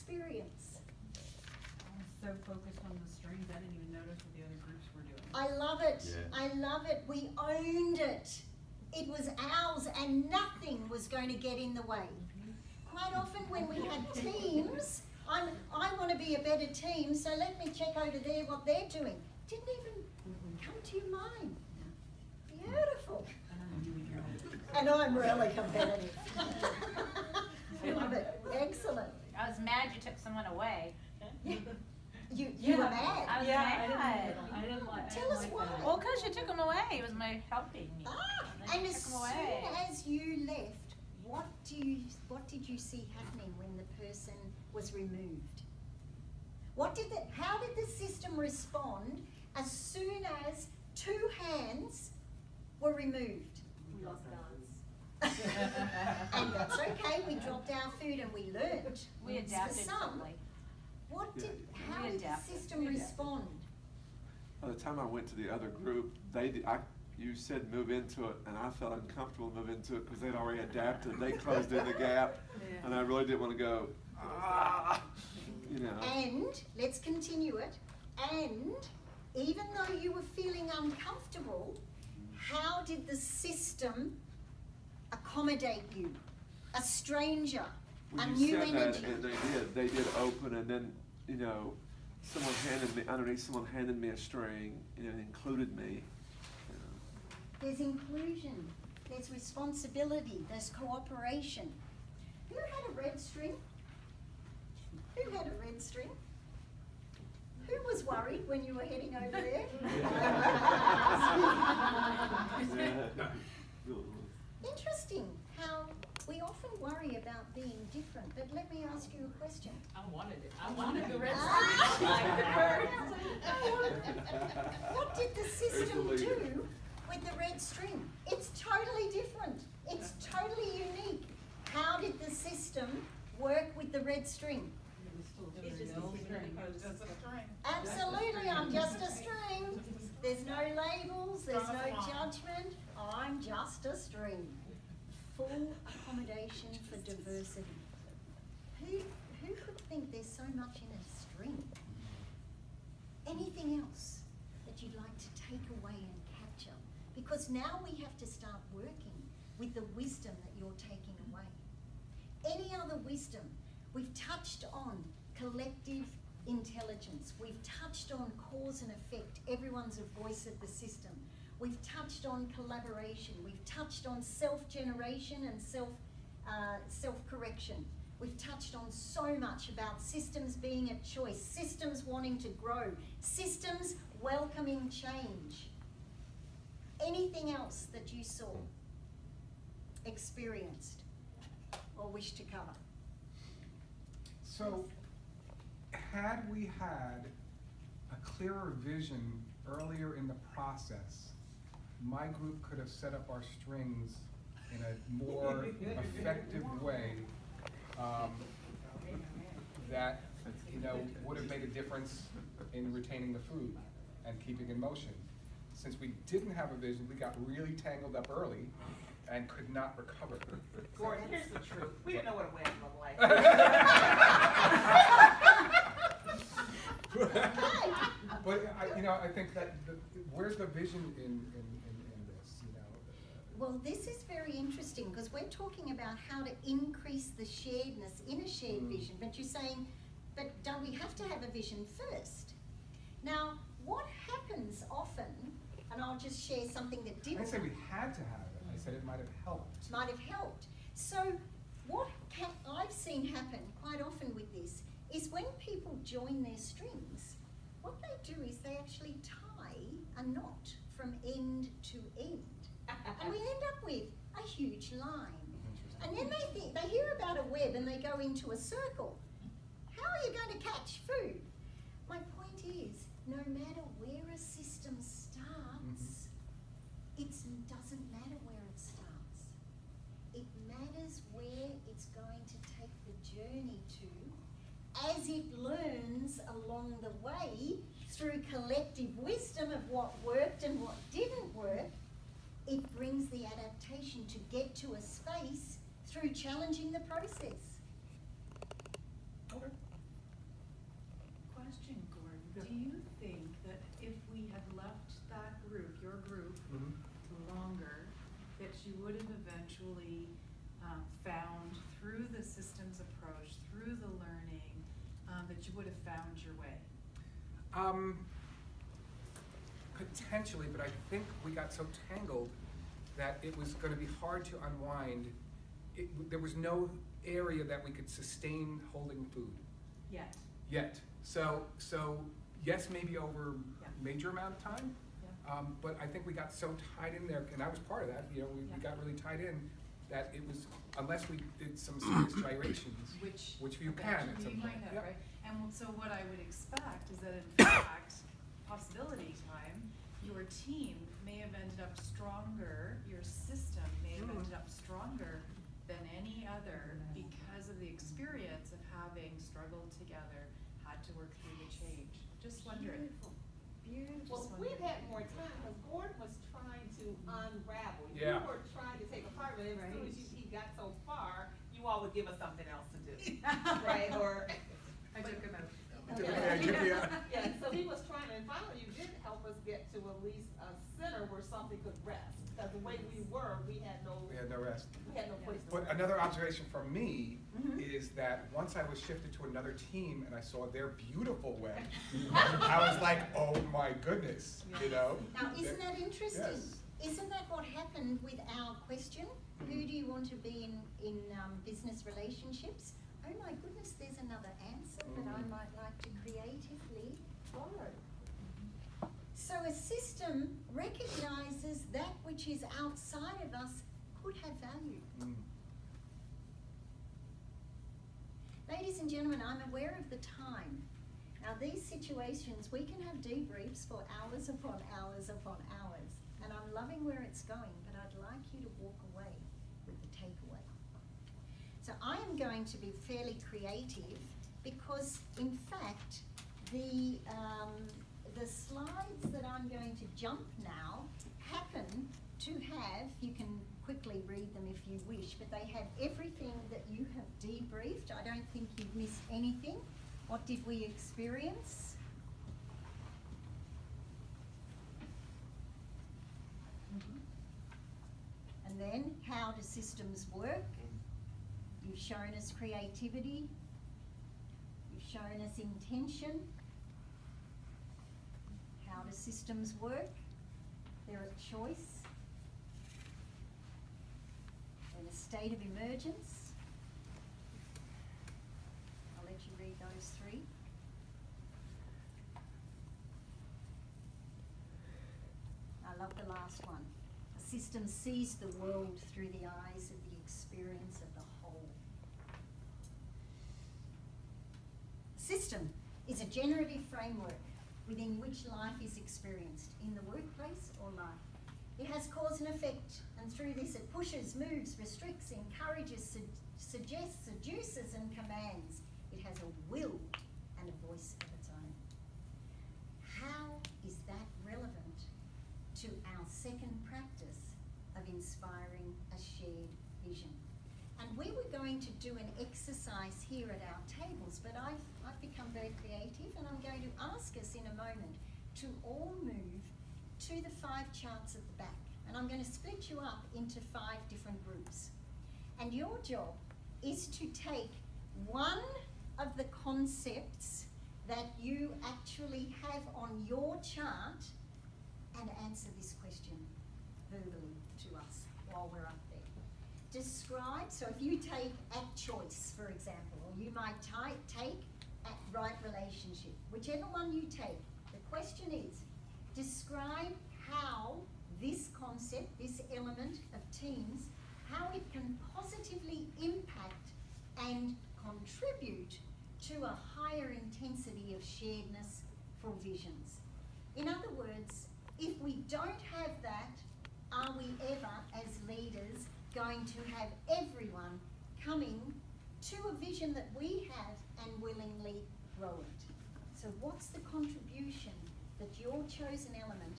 experience? I was so focused on the strings, I didn't even notice what the other groups were doing. I love it. Yeah. I love it. We owned it. It was ours and nothing was going to get in the way. Quite often when we have teams, I want to be a better team, so let me check over there what they're doing. Didn't even come to your mind. Beautiful. And I'm really competitive. I love it. Excellent. I was mad you took someone away. You were mad. I was mad. I didn't like Tell us why. Well, because you took him away. He was my helping me. And you as took him soon away. as you left, what did you see happening when the person was removed? How did the system respond as soon as 2 hands were removed? We lost balance. And that's okay, we dropped our food and we learned. We It's adapted for some. quickly. How We did the adapted. system respond? By the time I went to the other group, you said move into it, and I felt uncomfortable moving into it because they'd already adapted. They closed in the gap, and I really didn't want to go, you know. And, let's continue it, and even though you were feeling uncomfortable, how did the system accommodate you? A stranger, When a you new said energy. that, and they did open, and then, you know, someone handed me a string, and it included me. There's inclusion, there's responsibility, there's cooperation. Who had a red string? Who had a red string? Who was worried when you were heading over there? Interesting how we often worry about being different, but let me ask you a question. I wanted it. I wanted the red What did the system do with the red string? It's totally different. It's totally unique. How did the system work with the red string? It's just a string. Absolutely, I'm just a string. There's no labels, there's no judgment. I'm just a string. Full accommodation for diversity. Who could think there's so much in a string? Anything else that you'd like to take away and capture? Because now we have to start working with the wisdom that you're taking away. Any other wisdom? We've touched on collective intelligence. We've touched on cause and effect. Everyone's a voice of the system. We've touched on collaboration. We've touched on self-generation and self-correction. We've touched on so much about systems being a choice, systems wanting to grow, systems welcoming change. Anything else that you saw, experienced, or wish to cover? So, had we had a clearer vision earlier in the process, my group could have set up our strings in a more effective way that, you know, would have made a difference in retaining the food and keeping in motion. Since we didn't have a vision, we got really tangled up early and could not recover. Gordon, here's the truth. We didn't know what a whale looked like. But I think that where's the vision in this? You know. Well, this is very interesting because we're talking about how to increase the sharedness in a shared vision. But you're saying, but don't we have to have a vision first? Now, what happens often, and I'll just share something that I didn't. didn't say we had to have it. I said it might have helped. Might have helped. So what I've seen happen quite often with this is when people join their strings, what they do is they actually tie a knot from end to end. And we end up with a huge line. And then they hear about a web and they go into a circle. How are you going to catch food? My point is, no matter where a system starts, it doesn't matter where it starts. It matters where it's going to take the journey to as it learns along the way through collective wisdom of what worked and what didn't work. It brings the adaptation to get to a space through challenging the process. Okay. Do you think that if we had left that group, your group, Mhm. longer, that you would have eventually found through the systems approach, through the learning, that you would have found your way? Potentially, but I think we got so tangled that it was gonna be hard to unwind. There was no area that we could sustain holding food Yet. yet. So yes, maybe over Yeah. major amount of time. Yeah. But I think we got so tied in there, and I was part of that, you know, we Yeah. got really tied in, that it was, unless we did some serious gyrations, which you can at eventually some you point. might have, Yep. right? And so what I would expect is that in fact, possibility time, your team may have ended up stronger, your system may have ended up stronger than any other because of the experience of having struggled together, had to work through the change. Just wondering. Beautiful. Well, Just we've wondering. had more time, because Gordon was trying to unravel. Yeah. You were trying to take apart, but as soon Right. as he got so far, you all would give us something else to do. Right, or. I took him out. Yeah, so he was trying, and finally you did help us get to at least a center where something could rest. Because the way we were, we had no rest. place to But rest. another observation from me is that once I was shifted to another team and I saw their beautiful web, I was like, oh my goodness, you know? Now, isn't that interesting? Yes. Isn't that what happened with our question? Who do you want to be in business relationships? Oh my goodness, there's another answer that I might like to creatively follow. So a system recognizes that which is outside of us could have value. Ladies and gentlemen, I'm aware of the time. Now these situations, we can have debriefs for hours upon hours upon hours. And I'm loving where it's going, but I'd like you to walk away with the takeaway. So I am going to be fairly creative because, in fact, the slides that I'm going to jump now happen to have, you can quickly read them if you wish, but they have everything that you have debriefed. I don't think you've missed anything. What did we experience? And then, how do systems work? You've shown us creativity. You've shown us intention. How do systems work? They're a choice. In a state of emergence. I'll let you read those three. I love the last one. A system sees the world through the eyes of the experience of the whole. System is a generative framework within which life is experienced, in the workplace or life. It has cause and effect, and through this it pushes, moves, restricts, encourages, suggests, seduces, and commands. It has a will and a voice of its own. How is that relevant to our second practice of inspiring a shared vision? And we were going to do an exercise here at our tables, but I've become very creative, and I'm going to ask us in a moment to all move to the 5 charts at the back. And I'm going to split you up into 5 different groups. And your job is to take one of the concepts that you actually have on your chart and answer this question verbally to us while we're up there. Describe, so if you take at choice, for example, or you might take at right relationship, whichever one you take, the question is, describe how this concept, this element of teams, how it can positively impact and contribute to a higher intensity of sharedness for visions. In other words, if we don't have that, are we ever, as leaders, going to have everyone coming to a vision that we have and willingly grow it? So what's the contribution that your chosen element